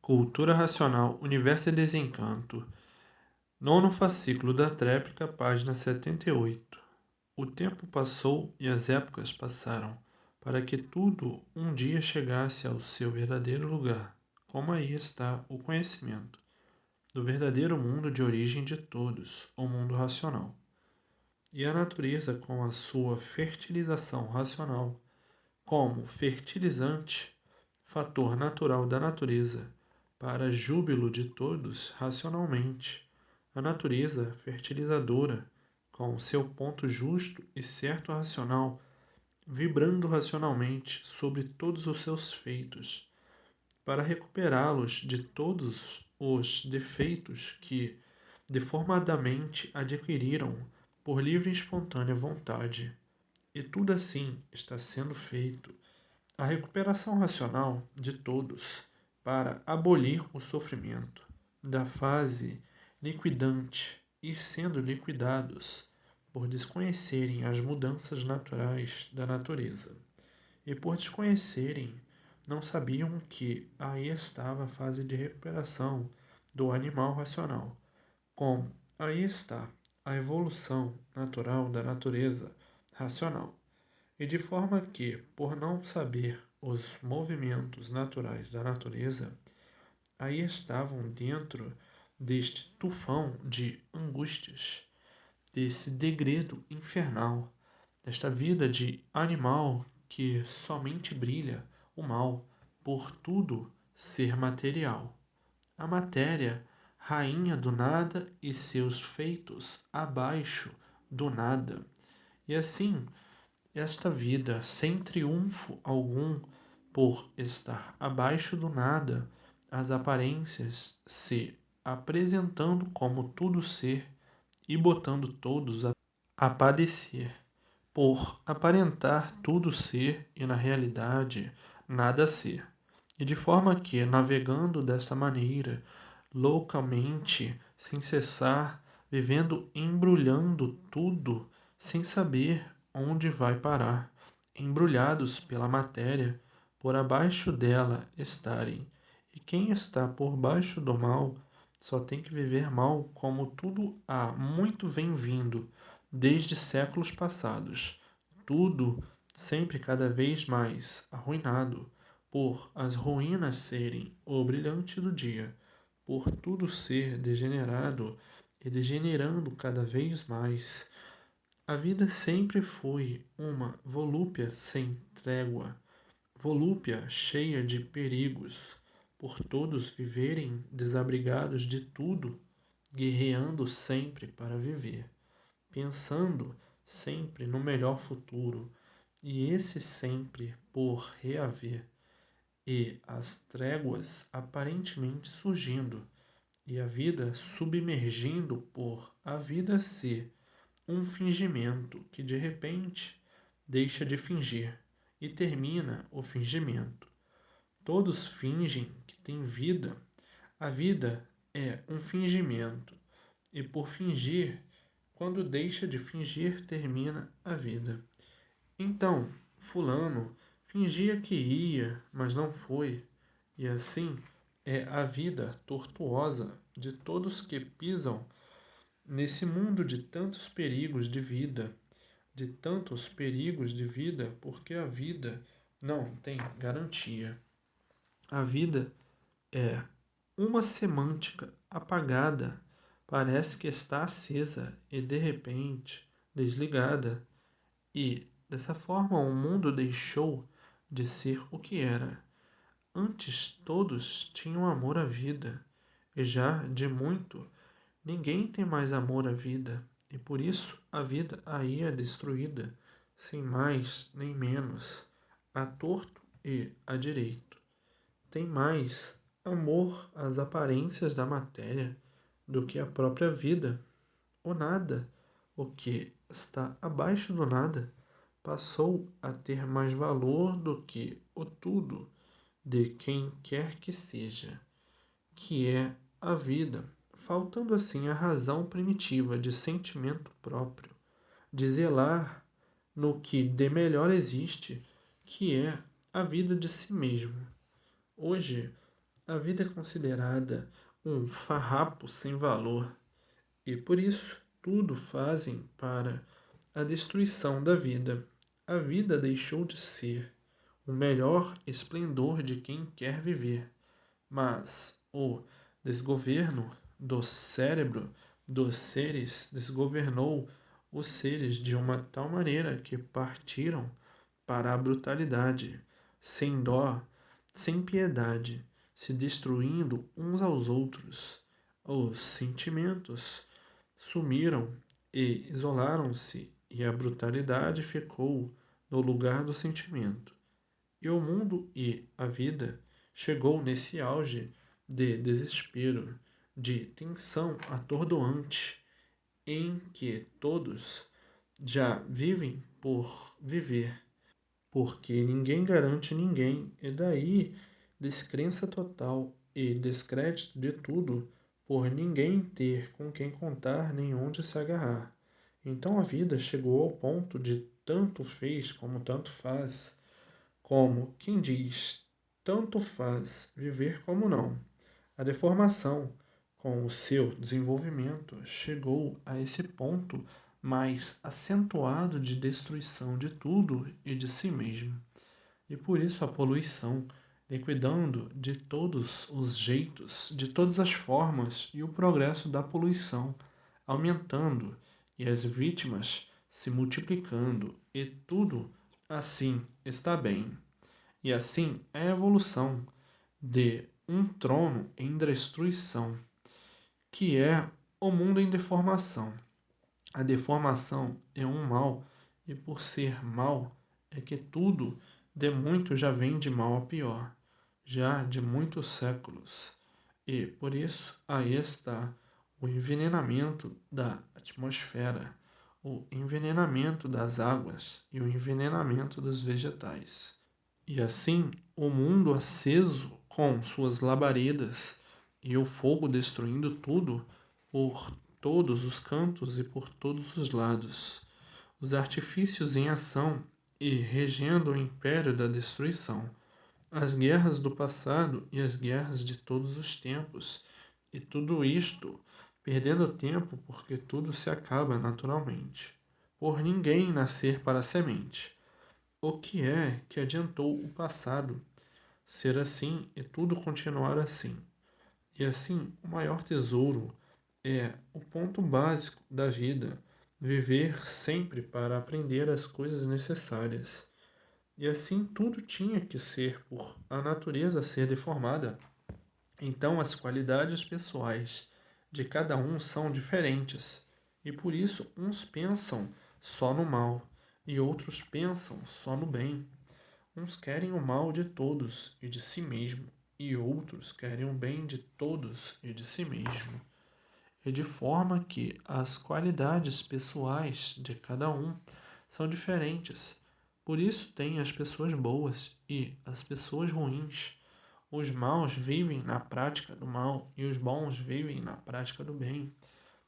Cultura Racional, Universo e Desencanto. Nono fascículo da Tréplica, página 78. O tempo passou e as épocas passaram, para que tudo um dia chegasse ao seu verdadeiro lugar, como aí está o conhecimento do verdadeiro mundo de origem de todos, o mundo racional. E a natureza, com a sua fertilização racional, como fertilizante, fator natural da natureza, para júbilo de todos racionalmente. A natureza fertilizadora, com seu ponto justo e certo racional, vibrando racionalmente sobre todos os seus feitos, para recuperá-los de todos os defeitos que deformadamente adquiriram por livre e espontânea vontade. E tudo assim está sendo feito a recuperação racional de todos para abolir o sofrimento da fase liquidante e sendo liquidados por desconhecerem as mudanças naturais da natureza. E por desconhecerem, não sabiam que aí estava a fase de recuperação do animal racional, como aí está a evolução natural da natureza racional. E de forma que, por não saber os movimentos naturais da natureza, aí estavam dentro deste tufão de angústias, desse degredo infernal, desta vida de animal que somente brilha o mal por tudo ser material. A matéria, rainha do nada e seus feitos abaixo do nada. E assim, esta vida, sem triunfo algum, por estar abaixo do nada, as aparências se apresentando como tudo ser e botando todos a padecer, por aparentar tudo ser e na realidade nada ser. E de forma que, navegando desta maneira, loucamente, sem cessar, vivendo, embrulhando tudo, sem saber onde vai parar, embrulhados pela matéria, por abaixo dela estarem. E quem está por baixo do mal só tem que viver mal, como tudo há muito vem vindo, desde séculos passados. Tudo sempre cada vez mais arruinado, por as ruínas serem o brilhante do dia, por tudo ser degenerado e degenerando cada vez mais. A vida sempre foi uma volúpia sem trégua, volúpia cheia de perigos, por todos viverem desabrigados de tudo, guerreando sempre para viver, pensando sempre no melhor futuro, e esse sempre por reaver, e as tréguas aparentemente surgindo, e a vida submergindo por a vida ser um fingimento que de repente deixa de fingir e termina o fingimento. Todos fingem que têm vida. A vida é um fingimento, e por fingir, quando deixa de fingir, termina a vida. Então, Fulano fingia que ia, mas não foi, e assim é a vida tortuosa de todos que pisam nesse mundo de tantos perigos de vida, porque a vida não tem garantia. A vida é uma semântica apagada, parece que está acesa e de repente desligada, e dessa forma o mundo deixou de ser o que era. Antes todos tinham amor à vida, e já de muito ninguém tem mais amor à vida, e por isso a vida aí é destruída, sem mais nem menos, a torto e a direito. Tem mais amor às aparências da matéria do que a própria vida. O nada, o que está abaixo do nada, passou a ter mais valor do que o tudo de quem quer que seja, que é a vida, faltando assim a razão primitiva de sentimento próprio, de zelar no que de melhor existe, que é a vida de si mesmo. Hoje, a vida é considerada um farrapo sem valor e por isso tudo fazem para a destruição da vida. A vida deixou de ser o melhor esplendor de quem quer viver, mas o desgoverno do cérebro dos seres desgovernou os seres de uma tal maneira que partiram para a brutalidade, sem dó, sem piedade, se destruindo uns aos outros. Os sentimentos sumiram e isolaram-se, e a brutalidade ficou no lugar do sentimento. E o mundo e a vida chegou nesse auge de desespero, de tensão atordoante, em que todos já vivem por viver, porque ninguém garante ninguém, e daí descrença total e descrédito de tudo, por ninguém ter com quem contar nem onde se agarrar. Então a vida chegou ao ponto de tanto fez como tanto faz, como quem diz, tanto faz viver como não. A deformação, com o seu desenvolvimento, chegou a esse ponto mais acentuado de destruição de tudo e de si mesmo. E por isso a poluição, liquidando de todos os jeitos, de todas as formas, e o progresso da poluição, aumentando, e as vítimas se multiplicando, e tudo assim está bem. E assim é a evolução de um trono em destruição, que é o mundo em deformação. A deformação é um mal, e por ser mal, é que tudo de muito já vem de mal a pior, já de muitos séculos. E por isso aí está o envenenamento da atmosfera, o envenenamento das águas e o envenenamento dos vegetais. E assim, o mundo aceso com suas labaredas e o fogo destruindo tudo por todos os cantos e por todos os lados. Os artifícios em ação e regendo o império da destruição. As guerras do passado e as guerras de todos os tempos. E tudo isto perdendo tempo porque tudo se acaba naturalmente. Por ninguém nascer para a semente. O que é que adiantou o passado ser assim e tudo continuar assim? E assim, o maior tesouro é o ponto básico da vida, viver sempre para aprender as coisas necessárias. E assim tudo tinha que ser por a natureza ser deformada. Então as qualidades pessoais de cada um são diferentes, e por isso uns pensam só no mal e outros pensam só no bem. Uns querem o mal de todos e de si mesmo, e outros querem o bem de todos e de si mesmo. E de forma que as qualidades pessoais de cada um são diferentes. Por isso tem as pessoas boas e as pessoas ruins. Os maus vivem na prática do mal e os bons vivem na prática do bem.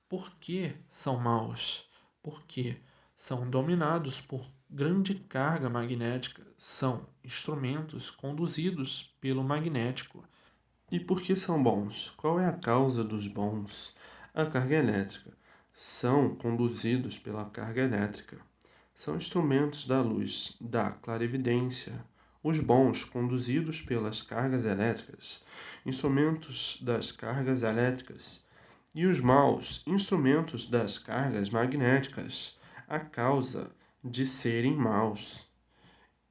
Por que são maus? Porque são dominados por grande carga magnética, são instrumentos conduzidos pelo magnético. E por que são bons? Qual é a causa dos bons? A carga elétrica. São conduzidos pela carga elétrica. São instrumentos da luz, da clarividência. Os bons, conduzidos pelas cargas elétricas, instrumentos das cargas elétricas. E os maus, instrumentos das cargas magnéticas, a causa de serem maus.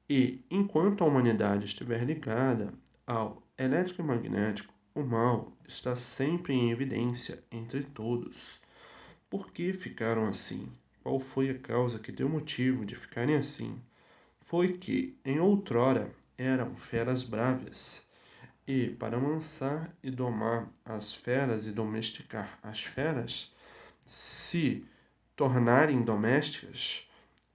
E, enquanto a humanidade estiver ligada ao eletromagnético, o mal está sempre em evidência entre todos. Por que ficaram assim? Qual foi a causa que deu motivo de ficarem assim? Foi que, em outrora, eram feras bravas, e, para amansar e domar as feras e domesticar as feras, se tornarem domésticas,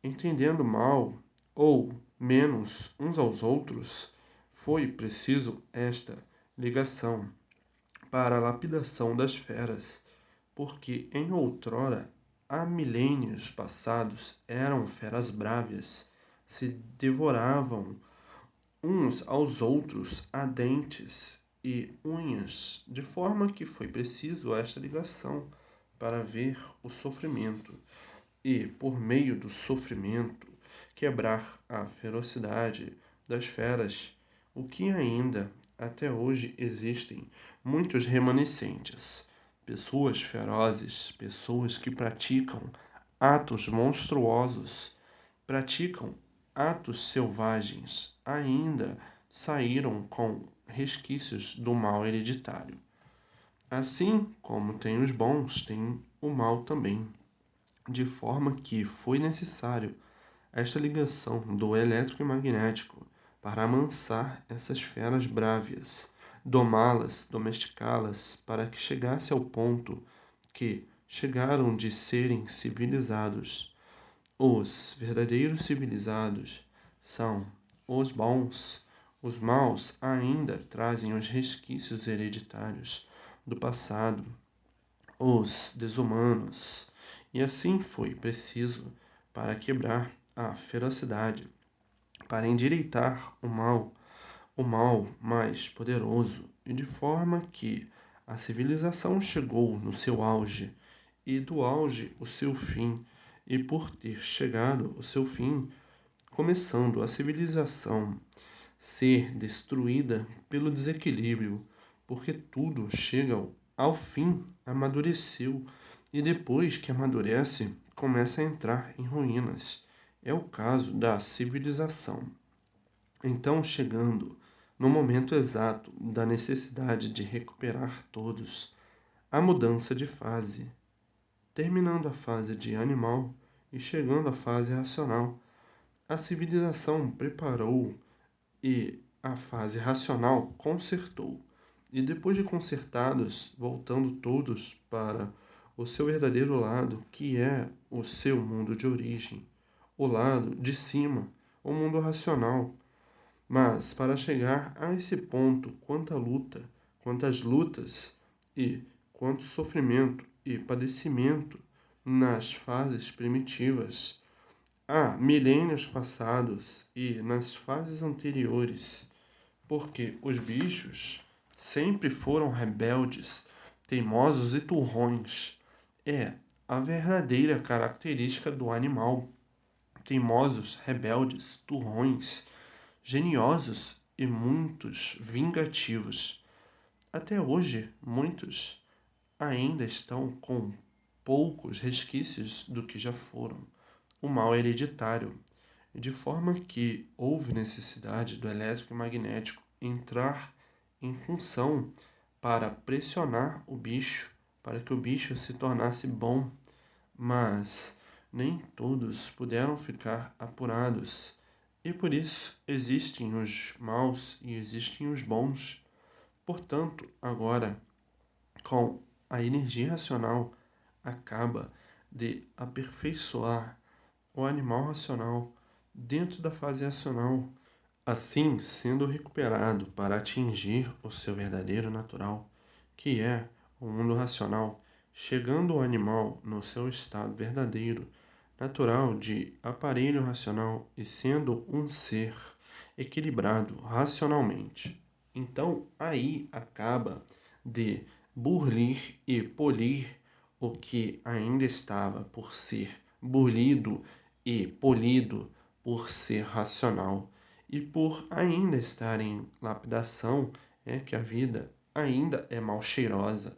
entendendo mal ou menos uns aos outros, foi preciso esta ligação para a lapidação das feras, porque em outrora, há milênios passados, eram feras bravas, se devoravam uns aos outros a dentes e unhas, de forma que foi preciso esta ligação para ver o sofrimento e, por meio do sofrimento, quebrar a ferocidade das feras, o que ainda até hoje existem muitos remanescentes, pessoas ferozes, pessoas que praticam atos monstruosos, praticam atos selvagens, ainda saíram com resquícios do mal hereditário. Assim como tem os bons, tem o mal também, de forma que foi necessário esta ligação do elétrico e magnético para amansar essas feras brávias, domá-las, domesticá-las, para que chegasse ao ponto que chegaram de serem civilizados. Os verdadeiros civilizados são os bons. Os maus ainda trazem os resquícios hereditários do passado, os desumanos. E assim foi preciso para quebrar a ferocidade, para endireitar o mal mais poderoso, e de forma que a civilização chegou no seu auge, e do auge o seu fim, e por ter chegado o seu fim, começando a civilização ser destruída pelo desequilíbrio, porque tudo chega ao fim, amadureceu, e depois que amadurece, começa a entrar em ruínas. É o caso da civilização. Então, chegando no momento exato da necessidade de recuperar todos, a mudança de fase, terminando a fase de animal e chegando à fase racional, a civilização preparou e a fase racional consertou. E depois de consertados, voltando todos para o seu verdadeiro lado, que é o seu mundo de origem, o lado de cima, o mundo racional. Mas para chegar a esse ponto, quanta luta, quantas lutas e quanto sofrimento e padecimento nas fases primitivas, há milênios passados e nas fases anteriores, porque os bichos sempre foram rebeldes, teimosos e turrões. É a verdadeira característica do animal. Teimosos, rebeldes, turrões, geniosos e muitos vingativos. Até hoje, muitos ainda estão com poucos resquícios do que já foram. O mal hereditário, de forma que houve necessidade do elétrico e magnético entrar em função para pressionar o bicho, para que o bicho se tornasse bom, mas nem todos puderam ficar apurados, e por isso existem os maus e existem os bons. Portanto, agora, com a energia racional, acaba de aperfeiçoar o animal racional dentro da fase racional, assim sendo recuperado para atingir o seu verdadeiro natural, que é o mundo racional, chegando o animal no seu estado verdadeiro, natural de aparelho racional e sendo um ser equilibrado racionalmente. Então aí acaba de burlir e polir o que ainda estava por ser burlido e polido por ser racional, e por ainda estar em lapidação, é que a vida ainda é mal cheirosa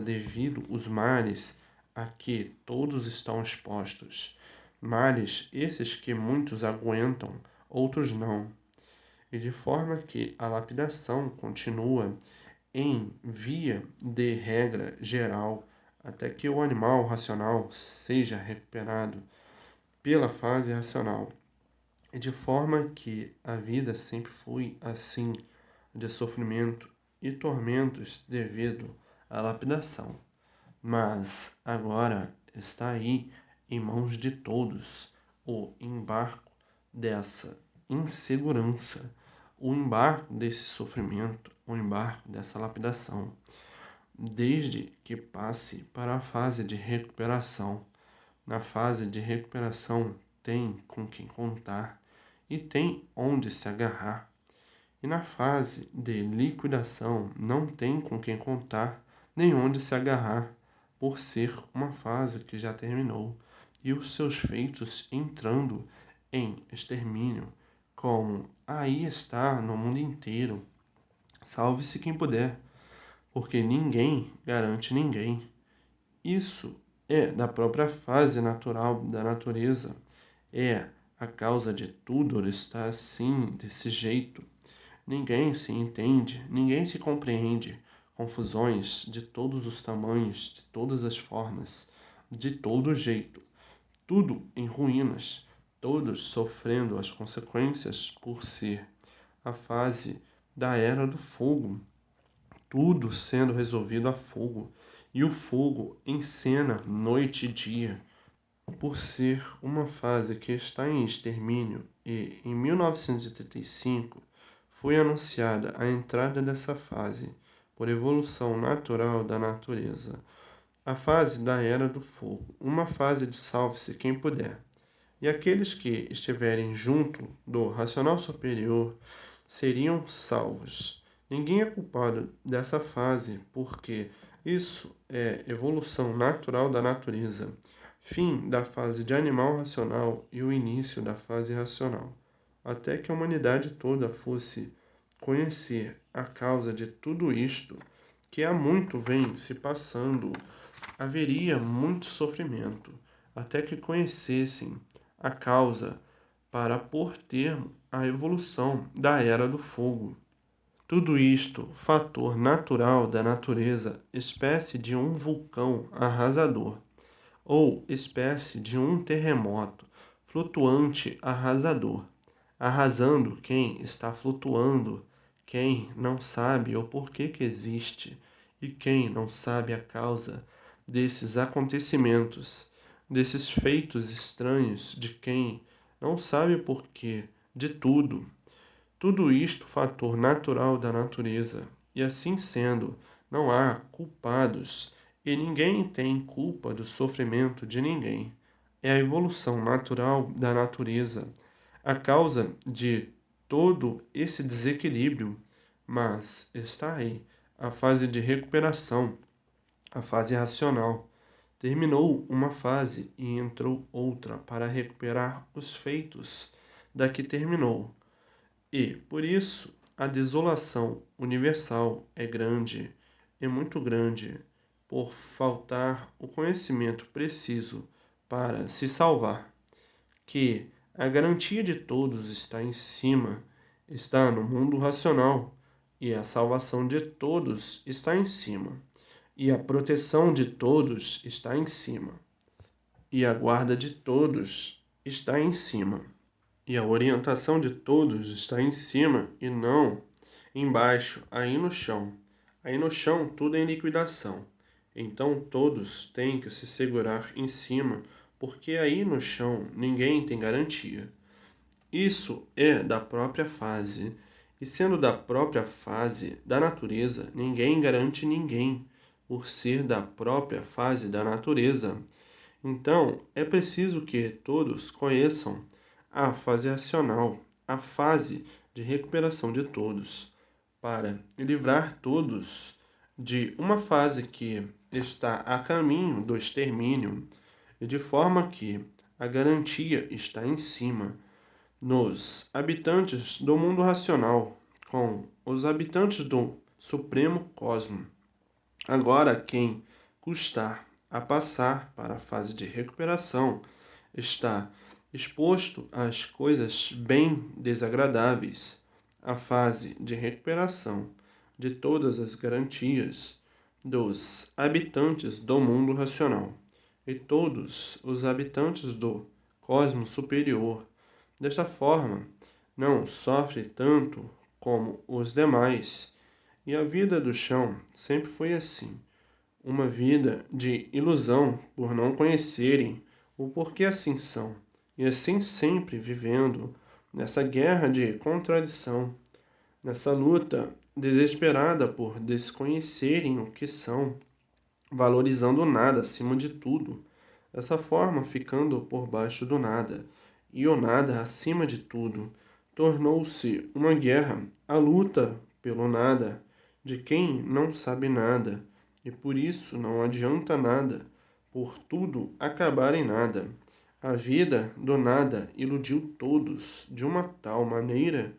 devido os males a que todos estão expostos, males esses que muitos aguentam, outros não, e de forma que a lapidação continua em via de regra geral até que o animal racional seja recuperado pela fase racional, e de forma que a vida sempre foi assim, de sofrimento e tormentos devido à lapidação. Mas agora está aí em mãos de todos o embarco dessa insegurança, o embarco desse sofrimento, o embarco dessa lapidação, desde que passe para a fase de recuperação. Na fase de recuperação tem com quem contar e tem onde se agarrar. e na fase de liquidação não tem com quem contar nem onde se agarrar, por ser uma fase que já terminou e os seus feitos entrando em extermínio, como aí está no mundo inteiro. Salve-se quem puder, porque ninguém garante ninguém. Isso é da própria fase natural da natureza, é a causa de tudo estar assim, desse jeito. Ninguém se entende, ninguém se compreende. Confusões de todos os tamanhos, de todas as formas, de todo jeito. Tudo em ruínas, todos sofrendo as consequências por ser a fase da Era do Fogo. Tudo sendo resolvido a fogo, e o fogo encena noite e dia. Por ser uma fase que está em extermínio e, em 1985, foi anunciada a entrada dessa fase por evolução natural da natureza, a fase da Era do Fogo, uma fase de salve-se quem puder. E aqueles que estiverem junto do racional superior seriam salvos. Ninguém é culpado dessa fase, porque isso é evolução natural da natureza, fim da fase de animal racional e o início da fase racional, até que a humanidade toda fosse conhecer a causa de tudo isto, que há muito vem se passando, haveria muito sofrimento, até que conhecessem a causa para pôr termo à evolução da Era do Fogo. Tudo isto, fator natural da natureza, espécie de um vulcão arrasador, ou espécie de um terremoto flutuante arrasador, arrasando quem está flutuando, quem não sabe o porquê que existe e quem não sabe a causa desses acontecimentos, desses feitos estranhos, de quem não sabe o porquê de tudo. Tudo isto fator natural da natureza, e assim sendo, não há culpados, e ninguém tem culpa do sofrimento de ninguém. É a evolução natural da natureza, a causa de todo esse desequilíbrio, mas está aí a fase de recuperação, a fase racional. Terminou uma fase e entrou outra para recuperar os feitos da que terminou. E, por isso, a desolação universal é grande, é muito grande, por faltar o conhecimento preciso para se salvar, que a garantia de todos está em cima, está no mundo racional, e a salvação de todos está em cima, e a proteção de todos está em cima, e a guarda de todos está em cima. E a orientação de todos está em cima e não embaixo, aí no chão. Aí no chão tudo é em liquidação. Então todos têm que se segurar em cima, porque aí no chão ninguém tem garantia. Isso é da própria fase. E sendo da própria fase da natureza, ninguém garante ninguém, por ser da própria fase da natureza. Então, é preciso que todos conheçam a fase racional, a fase de recuperação de todos, para livrar todos de uma fase que está a caminho do extermínio, e de forma que a garantia está em cima, nos habitantes do mundo racional, com os habitantes do Supremo Cosmo. Agora, quem custar a passar para a fase de recuperação está exposto às coisas bem desagradáveis. A fase de recuperação de todas as garantias dos habitantes do mundo racional e todos os habitantes do cosmos superior. Desta forma, não sofre tanto como os demais. E a vida do chão sempre foi assim, uma vida de ilusão por não conhecerem o porquê assim são, e assim sempre vivendo nessa guerra de contradição, nessa luta desesperada por desconhecerem o que são, valorizando o nada acima de tudo, dessa forma ficando por baixo do nada, e o nada acima de tudo, tornou-se uma guerra a luta pelo nada de quem não sabe nada, e por isso não adianta nada, por tudo acabar em nada. A vida do nada iludiu todos de uma tal maneira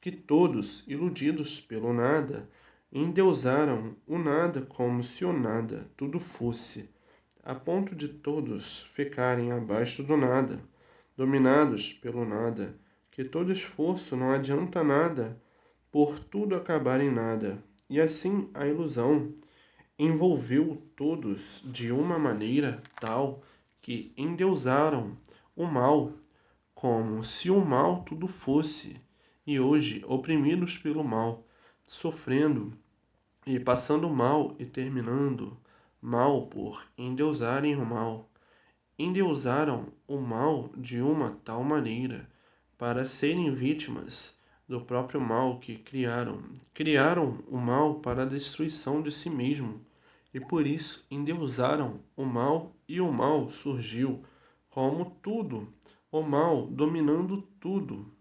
que todos, iludidos pelo nada, endeusaram o nada como se o nada tudo fosse, a ponto de todos ficarem abaixo do nada, dominados pelo nada, que todo esforço não adianta nada, por tudo acabar em nada. E assim a ilusão envolveu todos de uma maneira tal que endeusaram o mal, como se o mal tudo fosse, e hoje, oprimidos pelo mal, sofrendo e passando mal e terminando mal por endeusarem o mal, endeusaram o mal de uma tal maneira para serem vítimas do próprio mal que criaram. Criaram o mal para a destruição de si mesmo e por isso endeusaram o mal e o mal surgiu como tudo, o mal dominando tudo.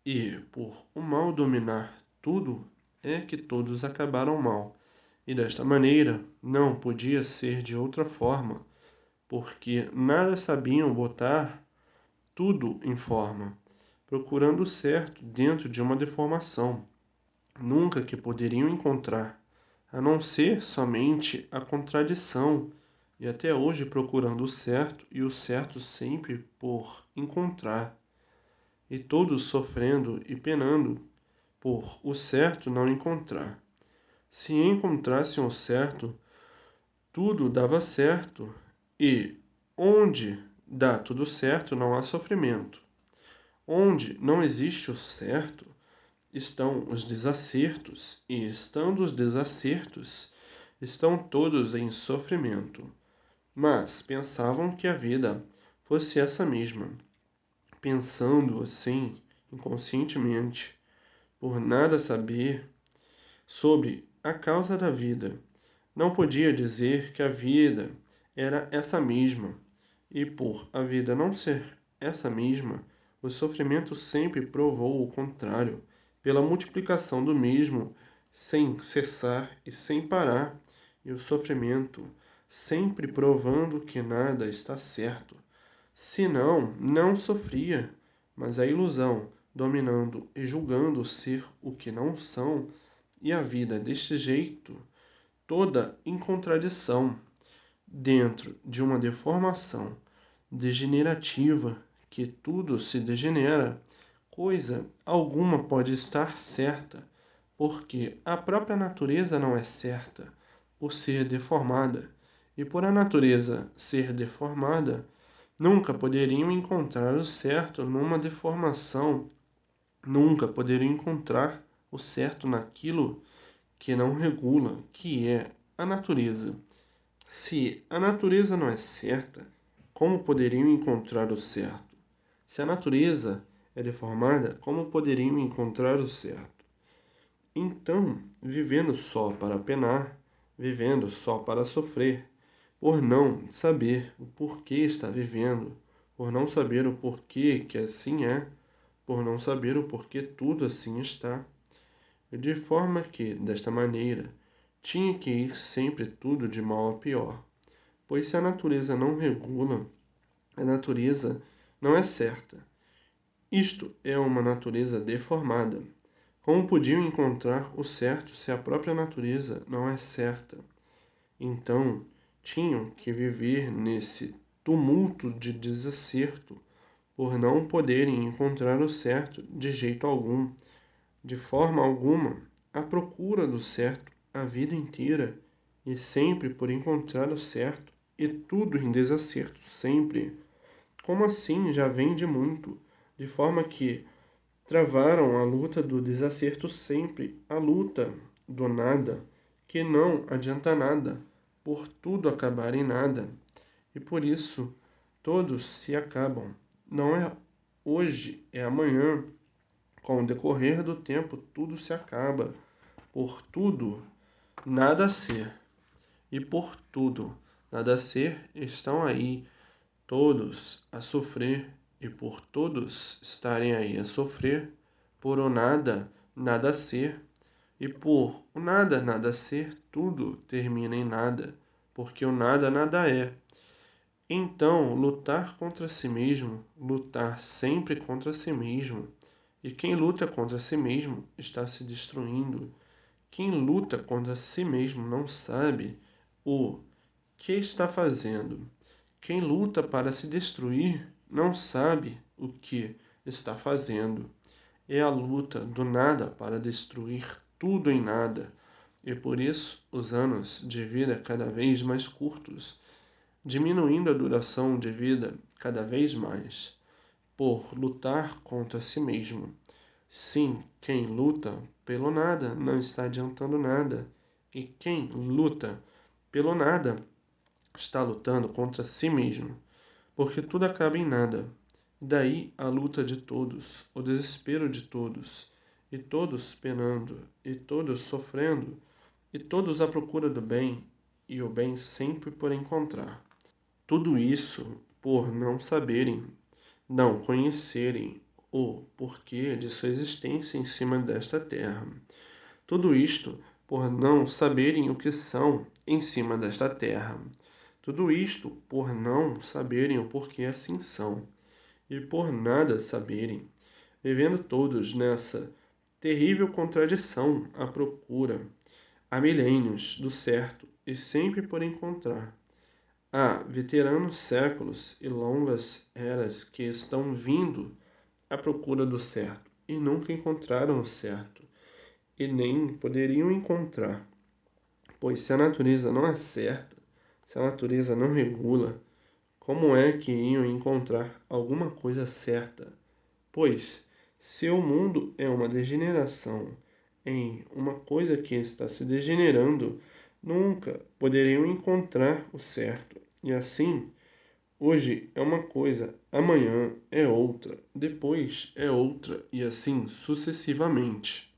E por o mal dominar tudo é que todos acabaram mal. E desta maneira não podia ser de outra forma, porque nada sabiam botar tudo em forma, procurando o certo dentro de uma deformação, nunca que poderiam encontrar, a não ser somente a contradição, e até hoje procurando o certo e o certo sempre por encontrar, e todos sofrendo e penando por o certo não encontrar. Se encontrassem o certo, tudo dava certo, e onde dá tudo certo não há sofrimento. Onde não existe o certo, estão os desacertos, e estando os desacertos, estão todos em sofrimento. Mas pensavam que a vida fosse essa mesma. Pensando assim, inconscientemente, por nada saber sobre a causa da vida, não podia dizer que a vida era essa mesma, e por a vida não ser essa mesma, o sofrimento sempre provou o contrário, pela multiplicação do mesmo, sem cessar e sem parar, e o sofrimento sempre provando que nada está certo. Senão, não sofria, mas a ilusão, dominando e julgando ser o que não são, e a vida deste jeito, toda em contradição, dentro de uma deformação degenerativa, que tudo se degenera, coisa alguma pode estar certa, porque a própria natureza não é certa, por ser deformada, e por a natureza ser deformada, nunca poderiam encontrar o certo numa deformação, nunca poderiam encontrar o certo naquilo que não regula, que é a natureza. Se a natureza não é certa, como poderiam encontrar o certo? Se a natureza é deformada, como poderiam encontrar o certo? Então, vivendo só para penar, vivendo só para sofrer, por não saber o porquê está vivendo, por não saber o porquê que assim é, por não saber o porquê tudo assim está, de forma que, desta maneira, tinha que ir sempre tudo de mal a pior, pois se a natureza não regula, a natureza não é certa. Isto é uma natureza deformada. Como podiam encontrar o certo se a própria natureza não é certa? Então, tinham que viver nesse tumulto de desacerto, por não poderem encontrar o certo de jeito algum, de forma alguma, à procura do certo a vida inteira, e sempre por encontrar o certo, e tudo em desacerto, sempre. Como assim já vem de muito, de forma que travaram a luta do desacerto sempre, a luta do nada, que não adianta nada, por tudo acabar em nada. E por isso todos se acabam. Não é hoje, é amanhã. Com o decorrer do tempo, tudo se acaba. Por tudo, nada a ser. E por tudo, nada a ser, estão aí todos a sofrer, e por todos estarem aí a sofrer, por o nada nada ser, e por o nada, nada ser, tudo termina em nada, porque o nada, nada é. Então, lutar contra si mesmo, lutar sempre contra si mesmo. E quem luta contra si mesmo está se destruindo. Quem luta contra si mesmo não sabe o que está fazendo. Quem luta para se destruir não sabe o que está fazendo. É a luta do nada para destruir tudo em nada. E por isso os anos de vida cada vez mais curtos, diminuindo a duração de vida cada vez mais, por lutar contra si mesmo. Sim, quem luta pelo nada não está adiantando nada, e quem luta pelo nada está lutando contra si mesmo, porque tudo acaba em nada. Daí a luta de todos, o desespero de todos, e todos penando, e todos sofrendo, e todos à procura do bem, e o bem sempre por encontrar. Tudo isso por não saberem, não conhecerem o porquê de sua existência em cima desta terra. Tudo isto por não saberem o que são em cima desta terra. Tudo isto por não saberem o porquê assim são, e por nada saberem, vivendo todos nessa terrível contradição à procura, há milênios do certo e sempre por encontrar. Há veteranos séculos e longas eras que estão vindo à procura do certo e nunca encontraram o certo, e nem poderiam encontrar, pois se a natureza não acerta, se a natureza não regula, como é que iam encontrar alguma coisa certa? Pois, se o mundo é uma degeneração em uma coisa que está se degenerando, nunca poderiam encontrar o certo. E assim, hoje é uma coisa, amanhã é outra, depois é outra, e assim sucessivamente.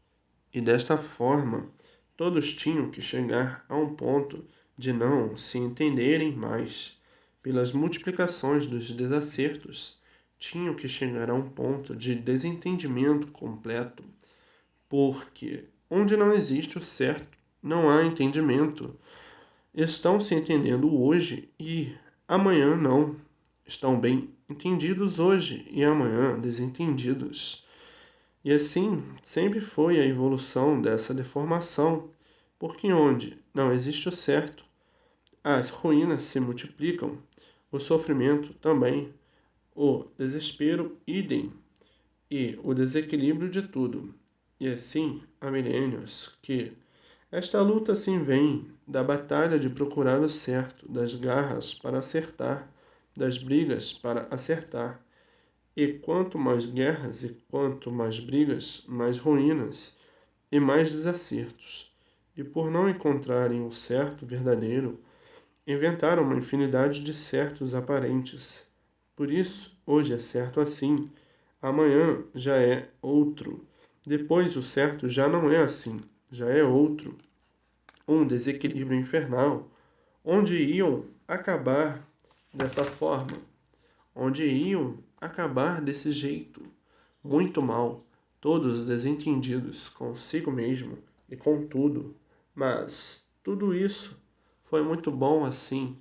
E desta forma, todos tinham que chegar a um ponto de não se entenderem mais. Pelas multiplicações dos desacertos, tinham que chegar a um ponto de desentendimento completo, porque onde não existe o certo, não há entendimento. Estão se entendendo hoje e amanhã não. Estão bem entendidos hoje e amanhã desentendidos. E assim sempre foi a evolução dessa deformação, porque onde não existe o certo, as ruínas se multiplicam, o sofrimento também, o desespero idem, e o desequilíbrio de tudo. E assim há milênios que esta luta assim vem da batalha de procurar o certo, das garras para acertar, das brigas para acertar. E quanto mais guerras e quanto mais brigas, mais ruínas e mais desacertos. E por não encontrarem o certo verdadeiro, inventaram uma infinidade de certos aparentes. Por isso, hoje é certo assim, amanhã já é outro. Depois o certo já não é assim, já é outro. Um desequilíbrio infernal, onde iam acabar dessa forma, onde iam acabar desse jeito, muito mal, todos desentendidos consigo mesmo e com tudo. Mas tudo isso foi muito bom assim,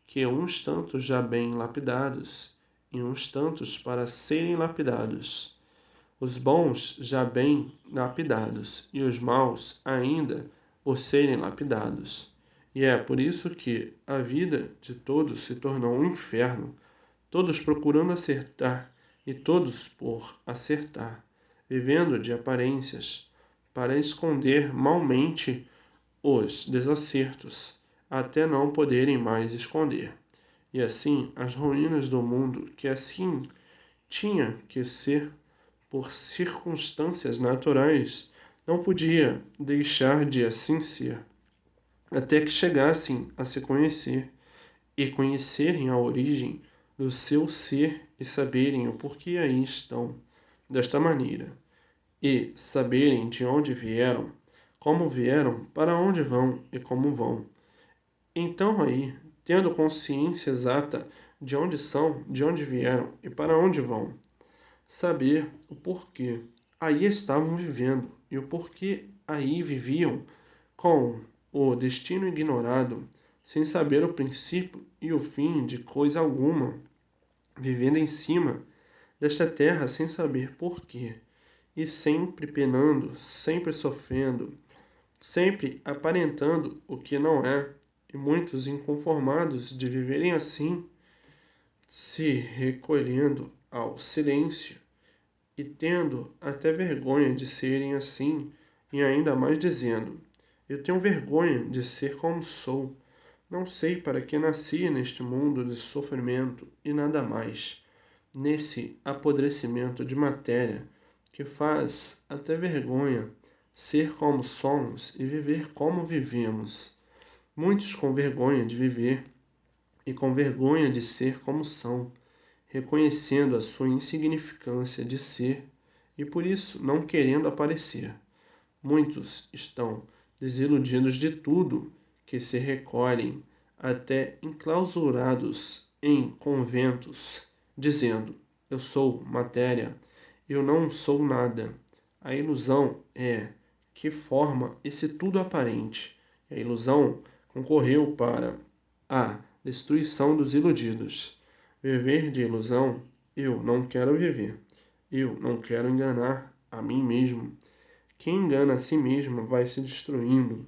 que uns tantos já bem lapidados, e uns tantos para serem lapidados. Os bons já bem lapidados, e os maus ainda por serem lapidados. E é por isso que a vida de todos se tornou um inferno, todos procurando acertar e todos por acertar, vivendo de aparências, para esconder malmente os desacertos, até não poderem mais esconder. E assim as ruínas do mundo, que assim tinha que ser por circunstâncias naturais, não podia deixar de assim ser, até que chegassem a se conhecer e conhecerem a origem do seu ser e saberem o porquê aí estão desta maneira, e saberem de onde vieram, como vieram, para onde vão e como vão. Então aí, tendo consciência exata de onde são, de onde vieram e para onde vão, saber o porquê, aí estavam vivendo e o porquê aí viviam com o destino ignorado, sem saber o princípio e o fim de coisa alguma, vivendo em cima desta terra sem saber porquê, e sempre penando, sempre sofrendo, sempre aparentando o que não é, e muitos inconformados de viverem assim, se recolhendo ao silêncio e tendo até vergonha de serem assim, e ainda mais dizendo: eu tenho vergonha de ser como sou. Não sei para que nasci neste mundo de sofrimento e nada mais, nesse apodrecimento de matéria que faz até vergonha ser como somos e viver como vivemos. Muitos com vergonha de viver e com vergonha de ser como são, reconhecendo a sua insignificância de ser e por isso não querendo aparecer. Muitos estão desiludidos de tudo que se recolhem, até enclausurados em conventos, dizendo: eu sou matéria, eu não sou nada. A ilusão é que forma esse tudo aparente. A ilusão concorreu para a destruição dos iludidos. Viver de ilusão, eu não quero viver. Eu não quero enganar a mim mesmo. Quem engana a si mesmo vai se destruindo,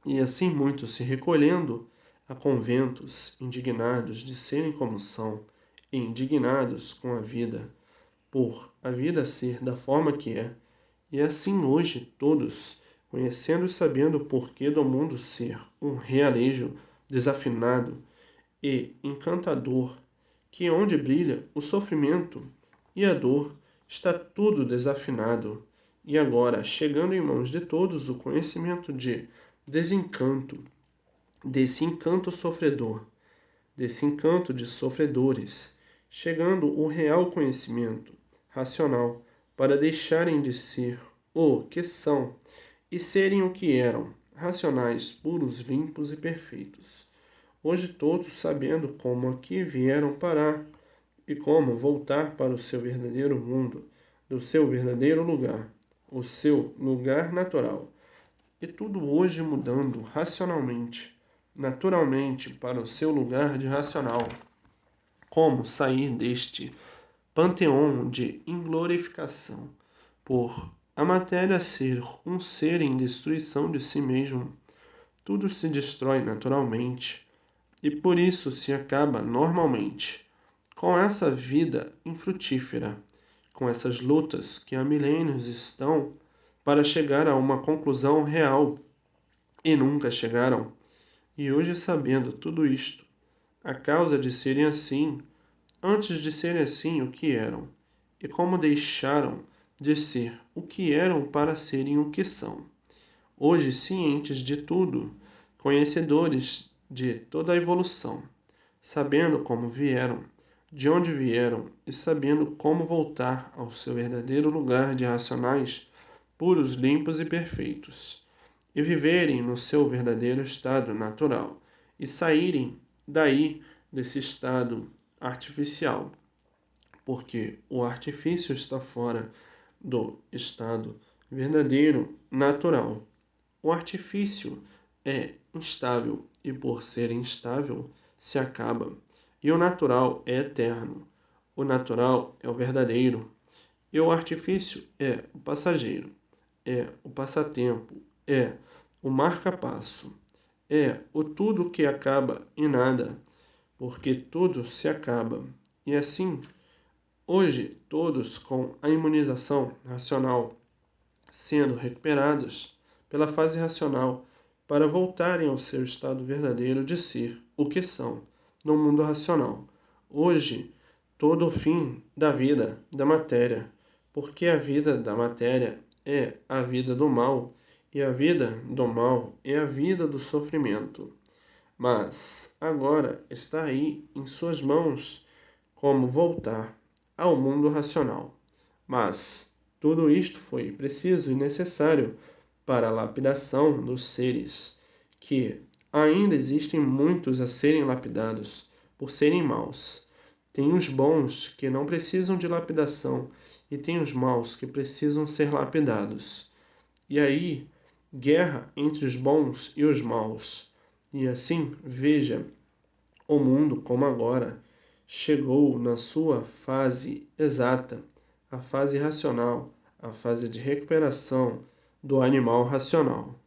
e assim muitos se recolhendo a conventos, indignados de serem como são, e indignados com a vida, por a vida ser da forma que é, e assim hoje todos, conhecendo e sabendo o porquê do mundo ser um realejo desafinado e encantador, que onde brilha o sofrimento e a dor, está tudo desafinado. E agora, chegando em mãos de todos o conhecimento de desencanto, desse encanto sofredor, desse encanto de sofredores, chegando o real conhecimento racional para deixarem de ser o que são e serem o que eram, racionais, puros, limpos e perfeitos. Hoje todos sabendo como aqui vieram parar e como voltar para o seu verdadeiro mundo, do seu verdadeiro lugar, o seu lugar natural. E tudo hoje mudando racionalmente, naturalmente para o seu lugar de racional. Como sair deste panteão de inglorificação, por a matéria ser um ser em destruição de si mesmo, tudo se destrói naturalmente e por isso se acaba normalmente. Com essa vida infrutífera, com essas lutas que há milênios estão para chegar a uma conclusão real e nunca chegaram. E hoje, sabendo tudo isto, a causa de serem assim, antes de serem assim o que eram, e como deixaram de ser o que eram para serem o que são. Hoje, cientes de tudo, conhecedores de toda a evolução, sabendo como vieram, de onde vieram e sabendo como voltar ao seu verdadeiro lugar de racionais, puros, limpos e perfeitos, e viverem no seu verdadeiro estado natural, e saírem daí desse estado artificial, porque o artifício está fora do estado verdadeiro natural. O artifício é instável e, por ser instável, se acaba. E o natural é eterno. O natural é o verdadeiro. E o artifício é o passageiro, é o passatempo, é o marca-passo, é o tudo que acaba em nada, porque tudo se acaba. E assim, hoje, todos com a imunização racional sendo recuperados pela fase racional para voltarem ao seu estado verdadeiro de ser o que são no mundo racional. Hoje, todo o fim da vida da matéria, porque a vida da matéria é a vida do mal, e a vida do mal é a vida do sofrimento. Mas agora está aí em suas mãos como voltar ao mundo racional. Mas tudo isto foi preciso e necessário para a lapidação dos seres, que ainda existem muitos a serem lapidados por serem maus. Tem os bons que não precisam de lapidação e tem os maus que precisam ser lapidados. E aí, guerra entre os bons e os maus. E assim, veja, o mundo como agora chegou na sua fase exata, a fase racional, a fase de recuperação do animal racional.